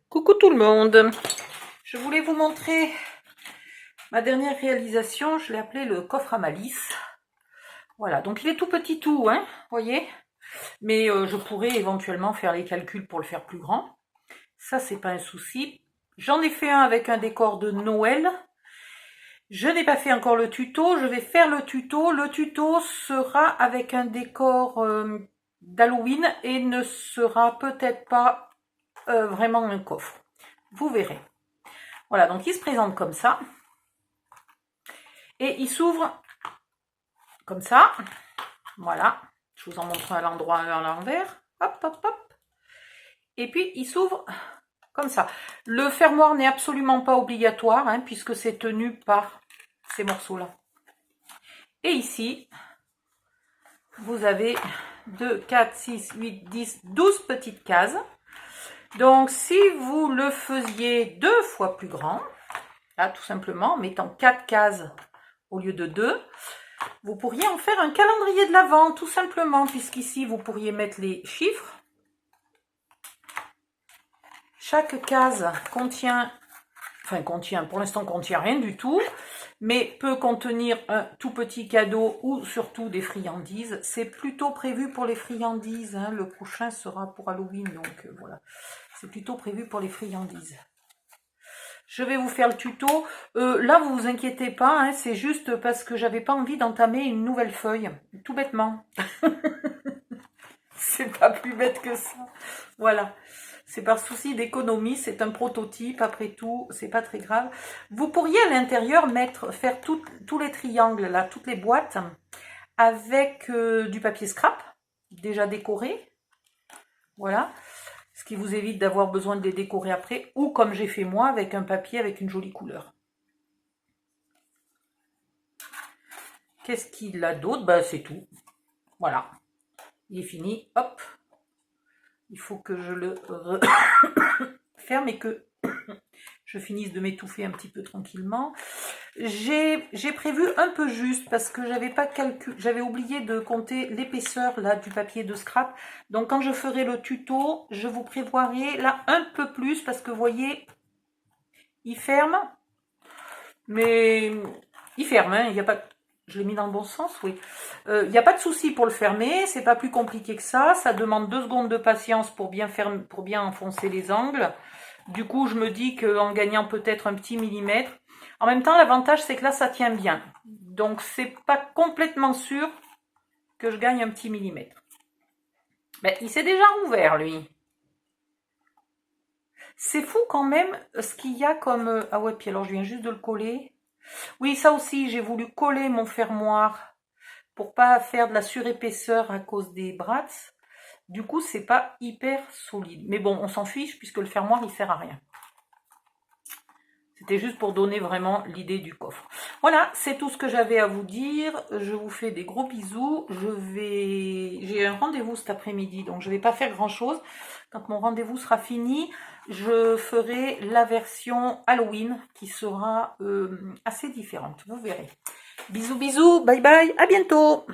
Coucou tout le monde, je voulais vous montrer ma dernière réalisation, je l'ai appelé le coffre à malice. Voilà, donc il est tout petit tout, hein, voyez, mais je pourrais éventuellement faire les calculs pour le faire plus grand. Ça, c'est pas un souci. J'en ai fait un avec un décor de Noël. Je n'ai pas fait encore le tuto, je vais faire le tuto. Le tuto sera avec un décor d'Halloween et ne sera peut-être pas vraiment un coffre. Vous verrez. Voilà, donc il se présente comme ça. Et il s'ouvre comme ça. Voilà. Je vous en montre à l'endroit à l'envers. Hop, hop, hop. Et puis il s'ouvre comme ça. Le fermoir n'est absolument pas obligatoire, hein, puisque c'est tenu par ces morceaux-là. Et ici, vous avez 2, 4, 6, 8, 10, 12 petites cases. Donc, si vous le faisiez 2 fois plus grand, là, tout simplement, en mettant 4 cases au lieu de 2, vous pourriez en faire un calendrier de l'Avent, tout simplement, puisqu'ici, vous pourriez mettre les chiffres. Chaque case contient, pour l'instant, contient rien du tout, mais peut contenir un tout petit cadeau ou surtout des friandises. C'est plutôt prévu pour les friandises, hein. Le prochain sera pour Halloween, donc voilà. C'est plutôt prévu pour les friandises. Je vais vous faire le tuto. Là, vous vous inquiétez pas, hein, c'est juste parce que j'avais pas envie d'entamer une nouvelle feuille. Tout bêtement. C'est pas plus bête que ça. Voilà. C'est par souci d'économie, c'est un prototype, après tout, c'est pas très grave. Vous pourriez à l'intérieur faire tous les triangles, là, toutes les boîtes, avec du papier scrap, déjà décoré. Voilà. Ce qui vous évite d'avoir besoin de les décorer après, ou comme j'ai fait moi, avec un papier avec une jolie couleur. Qu'est-ce qu'il a d'autre? Ben, c'est tout. Voilà. Il est fini. Hop. Il faut que je le ferme et que je finisse de m'étouffer un petit peu tranquillement. J'ai prévu un peu juste parce que j'avais oublié de compter l'épaisseur là du papier de scrap. Donc quand je ferai le tuto, je vous prévoirai là un peu plus parce que vous voyez, il ferme, mais il ferme, hein, il n'y a pas. Je l'ai mis dans le bon sens, oui. Il n'y a pas de souci pour le fermer, c'est pas plus compliqué que ça. Ça demande 2 secondes de patience pour bien enfoncer les angles. Du coup, je me dis qu'en gagnant peut-être un petit millimètre. En même temps, l'avantage, c'est que là, ça tient bien. Donc, c'est pas complètement sûr que je gagne un petit millimètre. Ben, il s'est déjà ouvert, lui. C'est fou quand même ce qu'il y a comme... Ah ouais, puis alors, je viens juste de le coller. Oui, ça aussi, j'ai voulu coller mon fermoir pour pas faire de la surépaisseur à cause des brats. Du coup, c'est pas hyper solide. Mais bon, on s'en fiche puisque le fermoir, il sert à rien. C'était juste pour donner vraiment l'idée du coffre. Voilà, c'est tout ce que j'avais à vous dire. Je vous fais des gros bisous. J'ai un rendez-vous cet après-midi, donc je ne vais pas faire grand-chose. Quand mon rendez-vous sera fini, je ferai la version Halloween qui sera assez différente. Vous verrez. Bisous, bisous, bye bye, à bientôt.